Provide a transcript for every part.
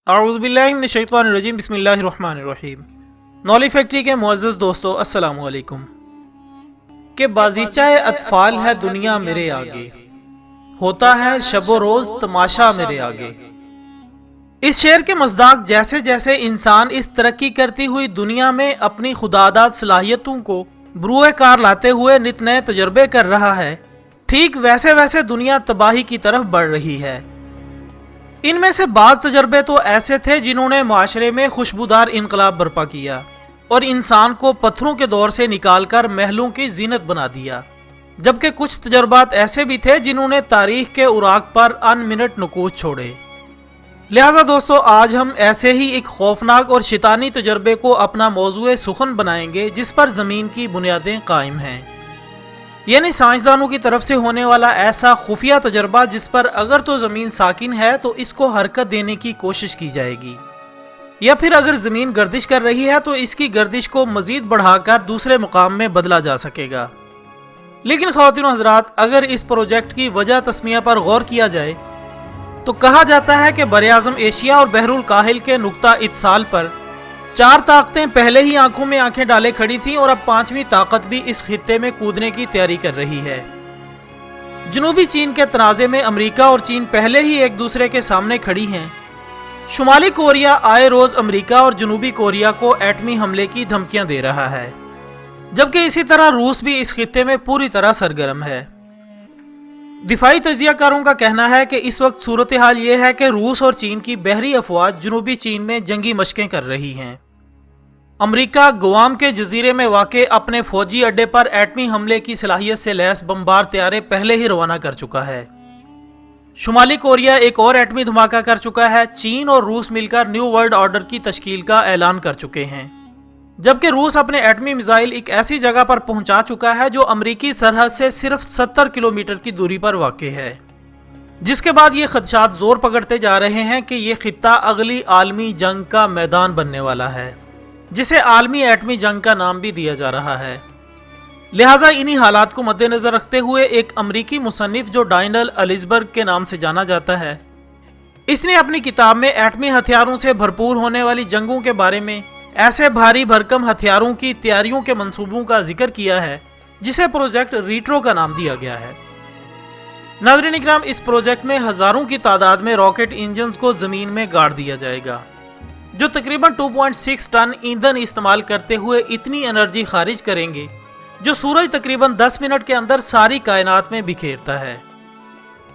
औज़ुबिल्लाहिमिनश्शैतानिर्रजीम बिस्मिल्लाहिर्रहमानिर्रहीम। नॉली फैक्ट्री के मुअज़्ज़ज़ दोस्तों, अस्सलामु अलैकुम। कि बाज़ीचाए अतफ़ाल है दुनिया मेरे आगे, होता है शबो रोज़ तमाशा मेरे आगे। इस शेर के मज़दाक जैसे जैसे इंसान इस तरक्की करती हुई दुनिया में अपनी खुदादाद सलाहियतों को बरूए कार लाते हुए नित नए तजर्बे कर रहा है, ठीक वैसे वैसे दुनिया तबाही की तरफ बढ़ रही है। इनमें से बाज़ तजर्बे तो ऐसे थे जिन्होंने माशरे में खुशबूदार इनकलाब बर्पा किया और इंसान को पत्थरों के दौर से निकालकर महलों की जीनत बना दिया, जबकि कुछ तजर्बात ऐसे भी थे जिन्होंने तारीख के उराक पर अनमिनट नुकूच छोड़े। लिहाजा दोस्तों, आज हम ऐसे ही एक खौफनाक और शैतानी तजर्बे को अपना मौज़ूए सुखन बनाएंगे जिस पर ज़मीन की बुनियादें कायम हैं, यानी साइंसदानों की तरफ से होने वाला ऐसा खुफिया तजर्बा जिस पर अगर तो ज़मीन साकिन है तो इसको हरकत देने की कोशिश की जाएगी, या फिर अगर ज़मीन गर्दिश कर रही है तो इसकी गर्दिश को मज़ीद बढ़ाकर दूसरे मुकाम में बदला जा सकेगा। लेकिन ख़वातीन व हज़रात, अगर इस प्रोजेक्ट की वजह तस्मिया पर गौर किया जाए तो कहा जाता है कि बरे-आज़म एशिया और बहरुल काहिल के नुक्ता इत्साल पर चार ताकतें पहले ही आंखों में आंखें डाले खड़ी थीं और अब पांचवी ताकत भी इस खित्ते में कूदने की तैयारी कर रही है। जनूबी चीन के तनाज़े में अमेरिका और चीन पहले ही एक दूसरे के सामने खड़ी हैं। शुमाली कोरिया आए रोज अमेरिका और जनूबी कोरिया को एटमी हमले की धमकियां दे रहा है, जबकि इसी तरह रूस भी इस खित्ते में पूरी तरह सरगर्म है। दिफाई तजियाकारों का कहना है कि इस वक्त सूरत हाल ये है कि रूस और चीन की बहरी अफवाज जनूबी चीन में जंगी मशकें कर रही हैं। अमेरिका गुआम के जजीरे में वाक़े अपने फौजी अड्डे पर एटमी हमले की सलाहियत से लैस बमबार तैयारे पहले ही रवाना कर चुका है। शुमाली कोरिया एक और एटमी धमाका कर चुका है। चीन और रूस मिलकर न्यू वर्ल्ड ऑर्डर की तश्कील का ऐलान कर चुके हैं, जबकि रूस अपने एटमी मिसाइल एक ऐसी जगह पर पहुंचा चुका है जो अमरीकी सरहद से सिर्फ 70 किलोमीटर की दूरी पर वाक़े है, जिसके बाद ये खदशात जोर पकड़ते जा रहे हैं कि ये खित्ता अगली आलमी जंग का मैदान बनने वाला है, जिसे आलमी एटमी जंग का नाम भी दिया जा रहा है। लिहाजा इन्हीं हालात को मद्देनजर रखते हुए एक अमरीकी मुसन्निफ जो डायनल एलिसबर्ग के नाम से जाना जाता है, इसने अपनी किताब में एटमी हथियारों से भरपूर होने वाली जंगों के बारे में ऐसे भारी भरकम हथियारों की तैयारियों के मंसूबों का जिक्र किया है, जिसे प्रोजेक्ट रीट्रो का नाम दिया गया है। नाज़रीन इकराम, इस प्रोजेक्ट में हजारों की तादाद में रॉकेट इंजन्स को जमीन में गाड़ दिया जाएगा, जो तकरीबन 2.6 टन ईंधन इस्तेमाल करते हुए इतनी एनर्जी खारिज करेंगे जो सूरज तकरीबन 10 मिनट के अंदर सारी कायनात में बिखेरता है,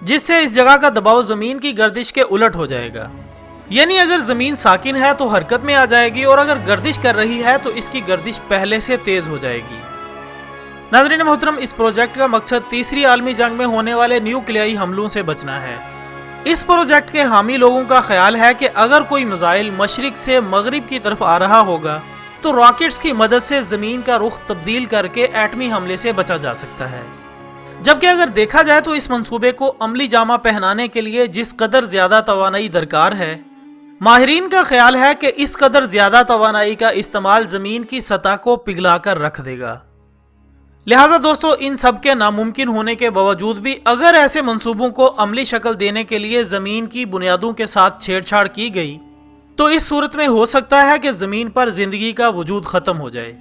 जिससे इस जगह का दबाव जमीन की गर्दिश के उलट हो जाएगा। यानी अगर जमीन साकिन है तो हरकत में आ जाएगी और अगर गर्दिश कर रही है तो इसकी गर्दिश पहले से तेज हो जाएगी। नाज़रीन मोहतरम, इस प्रोजेक्ट का मकसद तीसरी आलमी जंग में होने वाले न्यूक्लियाई हमलों से बचना है। इस प्रोजेक्ट के हामी लोगों का ख्याल है कि अगर कोई मिसाइल मशरिक से मगरिब की तरफ आ रहा होगा तो रॉकेट्स की मदद से जमीन का रुख तब्दील करके एटमी हमले से बचा जा सकता है। जबकि अगर देखा जाए तो इस मंसूबे को अमली जामा पहनाने के लिए जिस कदर ज्यादा तवानाई दरकार है, माहिरीन का ख्याल है कि इस कदर ज्यादा तवानाई का इस्तेमाल जमीन की सतह को पिघला कर रख देगा। लिहाजा दोस्तों, इन सब के नामुमकिन होने के बावजूद भी अगर ऐसे मंसूबों को अमली शक्ल देने के लिए जमीन की बुनियादों के साथ छेड़छाड़ की गई तो इस सूरत में हो सकता है कि जमीन पर जिंदगी का वजूद खत्म हो जाए,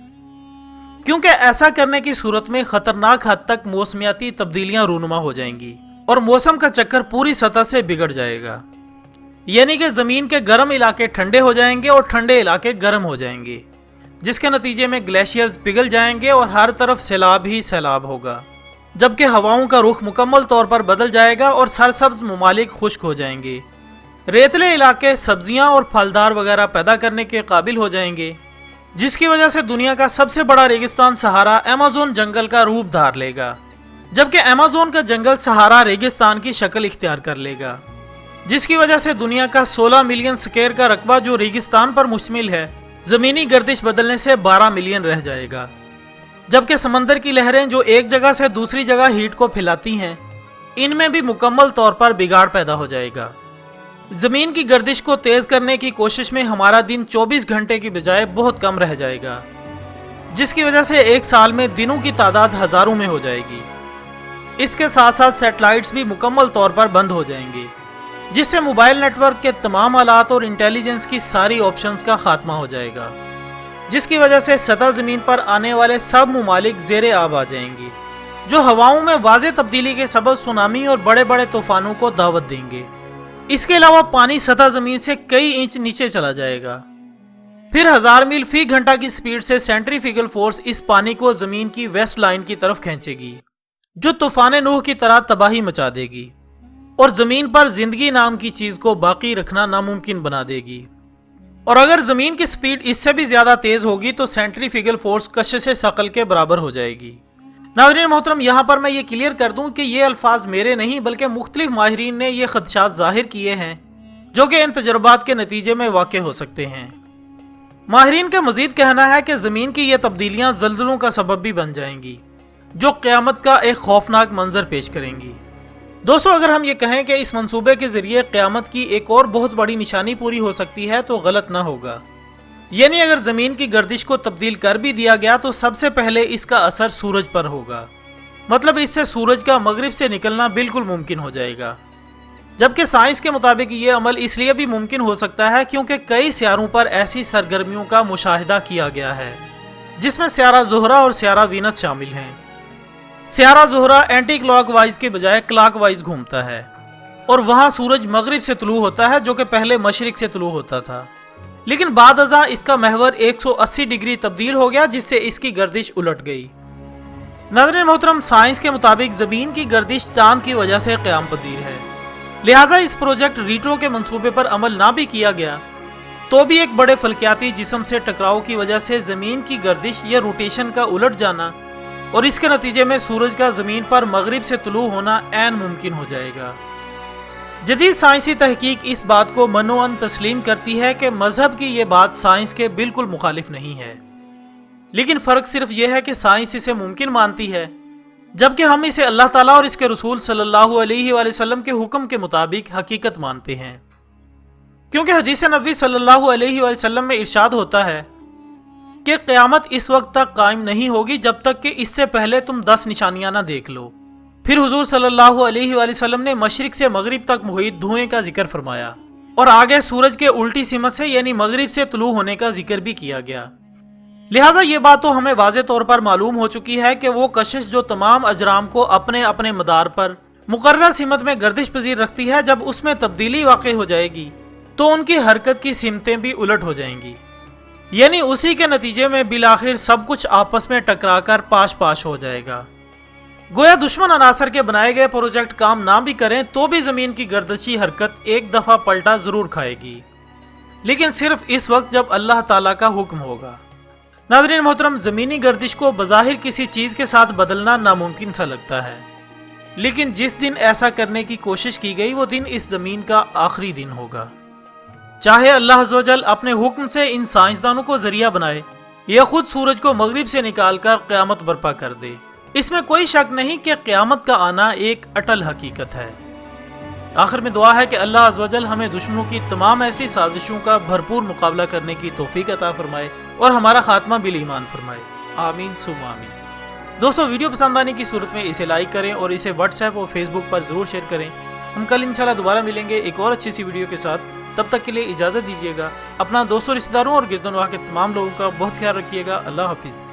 क्योंकि ऐसा करने की सूरत में खतरनाक हद तक मौसमियाती तब्दीलियां रूनुमा हो जाएंगी और मौसम का चक्कर पूरी सतह से बिगड़ जाएगा। यानी कि जमीन के गर्म इलाके ठंडे हो जाएंगे और ठंडे इलाके गर्म हो जाएंगे, जिसके नतीजे में ग्लेशियर्स पिघल जाएंगे और हर तरफ सैलाब ही सैलाब होगा, जबकि हवाओं का रुख मुकम्मल तौर पर बदल जाएगा और सरसब्ज ममालिक खुश्क हो जाएंगे। रेतले इलाके सब्जियां और फलदार वगैरह पैदा करने के काबिल हो जाएंगे, जिसकी वजह से दुनिया का सबसे बड़ा रेगिस्तान सहारा अमेज़न जंगल का रूप धार लेगा, जबकि अमेज़न का जंगल सहारा रेगिस्तान की शक्ल इख्तियार कर लेगा, जिसकी वजह से दुनिया का 16 मिलियन स्क्वायर का रकबा जो रेगिस्तान पर मुश्तमिल है, जमीनी गर्दिश बदलने से 12 मिलियन रह जाएगा। जबकि समंदर की लहरें जो एक जगह से दूसरी जगह हीट को फैलाती हैं, इनमें भी मुकम्मल तौर पर बिगाड़ पैदा हो जाएगा। जमीन की गर्दिश को तेज करने की कोशिश में हमारा दिन 24 घंटे की बजाय बहुत कम रह जाएगा, जिसकी वजह से एक साल में दिनों की तादाद हजारों में हो जाएगी। इसके साथ साथ सैटेलाइट्स भी मुकम्मल तौर पर बंद हो जाएंगे। جس سے موبائل نیٹ ورک کے تمام آلات اور انٹیلیجنس کی ساری آپشنز کا خاتمہ ہو جائے گا، جس کی وجہ سے سطح زمین پر آنے والے سب ممالک زیر آب آ جائیں گی، جو ہواؤں میں واضح تبدیلی کے سبب سونامی اور بڑے بڑے طوفانوں کو دعوت دیں گے۔ اس کے علاوہ پانی سطح زمین سے کئی انچ نیچے چلا جائے گا۔ پھر 1000 میل فی گھنٹہ کی سپیڈ سے سینٹریفیگل فورس اس پانی کو زمین کی ویسٹ لائن کی طرف کھینچے گی، جو طوفان نوح کی طرح تباہی مچا دے گی اور زمین پر زندگی نام کی چیز کو باقی رکھنا ناممکن بنا دے گی۔ اور اگر زمین کی سپیڈ اس سے بھی زیادہ تیز ہوگی تو سینٹریفیگل فورس کشش ثقل کے برابر ہو جائے گی۔ ناظرین محترم، یہاں پر میں یہ کلیئر کر دوں کہ یہ الفاظ میرے نہیں بلکہ مختلف ماہرین نے یہ خدشات ظاہر کیے ہیں، جو کہ ان تجربات کے نتیجے میں واقع ہو سکتے ہیں۔ ماہرین کا مزید کہنا ہے کہ زمین کی یہ تبدیلیاں زلزلوں کا سبب بھی بن جائیں گی، جو قیامت کا ایک خوفناک منظر پیش کریں گی۔ دوستو، اگر ہم یہ کہیں کہ اس منصوبے کے ذریعے قیامت کی ایک اور بہت بڑی نشانی پوری ہو سکتی ہے تو غلط نہ ہوگا۔ یعنی اگر زمین کی گردش کو تبدیل کر بھی دیا گیا تو سب سے پہلے اس کا اثر سورج پر ہوگا، مطلب اس سے سورج کا مغرب سے نکلنا بالکل ممکن ہو جائے گا۔ جبکہ سائنس کے مطابق یہ عمل اس لیے بھی ممکن ہو سکتا ہے کیونکہ کئی سیاروں پر ایسی سرگرمیوں کا مشاہدہ کیا گیا ہے جس میں سیارہ زہرہ اور سیارہ وینس شامل ہیں۔ سیارہ زہرہ اینٹی کلاک وائز کے بجائے کلاک وائز گھومتا ہے اور وہاں سورج مغرب سے طلوع ہوتا ہے، جو کہ پہلے مشرق سے طلوع ہوتا تھا، لیکن بعد ازاں اس کا محور 180 ڈگری تبدیل ہو گیا جس سے اس کی گردش الٹ گئی۔ ناظرین محترم، سائنس کے مطابق زمین کی گردش چاند کی وجہ سے قیام پذیر ہے، لہٰذا اس پروجیکٹ ریٹرو کے منصوبے پر عمل نہ بھی کیا گیا تو بھی ایک بڑے فلکیاتی جسم سے ٹکراؤ کی وجہ سے زمین کی گردش یا روٹیشن کا الٹ جانا اور اس کے نتیجے میں سورج کا زمین پر مغرب سے طلوع ہونا عین ممکن ہو جائے گا۔ جدید سائنسی تحقیق اس بات کو منوعاً تسلیم کرتی ہے کہ مذہب کی یہ بات سائنس کے بالکل مخالف نہیں ہے، لیکن فرق صرف یہ ہے کہ سائنس اسے ممکن مانتی ہے جبکہ ہم اسے اللہ تعالیٰ اور اس کے رسول صلی اللہ علیہ وآلہ وسلم کے حکم کے مطابق حقیقت مانتے ہیں، کیونکہ حدیث نبوی صلی اللہ علیہ وآلہ وسلم میں ارشاد ہوتا ہے کہ قیامت اس وقت تک قائم نہیں ہوگی جب تک کہ اس سے پہلے تم 10 نشانیاں نہ دیکھ لو۔ پھر حضور صلی اللہ علیہ وآلہ وسلم نے مشرق سے مغرب تک محیط دھوئیں کا ذکر فرمایا اور آگے سورج کے الٹی سمت سے یعنی مغرب سے طلوع ہونے کا ذکر بھی کیا گیا۔ لہٰذا یہ بات تو ہمیں واضح طور پر معلوم ہو چکی ہے کہ وہ کشش جو تمام اجرام کو اپنے اپنے مدار پر مقررہ سمت میں گردش پذیر رکھتی ہے، جب اس میں تبدیلی واقع ہو جائے گی تو ان کی حرکت کی سمتیں بھی الٹ ہو جائیں گی، یعنی اسی کے نتیجے میں بالآخر سب کچھ آپس میں ٹکرا کر پاش پاش ہو جائے گا۔ گویا دشمن عناصر کے بنائے گئے پروجیکٹ کام نہ بھی کریں تو بھی زمین کی گردشی حرکت ایک دفعہ پلٹا ضرور کھائے گی، لیکن صرف اس وقت جب اللہ تعالیٰ کا حکم ہوگا۔ ناظرین محترم، زمینی گردش کو بظاہر کسی چیز کے ساتھ بدلنا ناممکن سا لگتا ہے، لیکن جس دن ایسا کرنے کی کوشش کی گئی وہ دن اس زمین کا آخری دن ہوگا، چاہے اللہ عز و جل اپنے حکم سے ان سائنسدانوں کو ذریعہ بنائے یا خود سورج کو مغرب سے نکال کر قیامت برپا کر دے۔ اس میں کوئی شک نہیں کہ قیامت کا آنا ایک اٹل حقیقت ہے۔ آخر میں دعا ہے کہ اللہ عز و جل ہمیں دشمنوں کی تمام ایسی سازشوں کا بھرپور مقابلہ کرنے کی توفیق عطا فرمائے اور ہمارا خاتمہ بالایمان فرمائے، آمین ثم آمین۔ دوستو، ویڈیو پسند آنے کی صورت میں اسے لائک کریں اور اسے واٹس ایپ اور فیس بک پر ضرور شیئر کریں۔ ہم کل انشاءاللہ دوبارہ ملیں گے ایک اور اچھی سی ویڈیو کے ساتھ، تب تک کے لیے اجازت دیجیے گا۔ اپنا دوستوں، رشتہ داروں اور گردنواح کے تمام لوگوں کا بہت خیال رکھیے گا۔ اللہ حافظ۔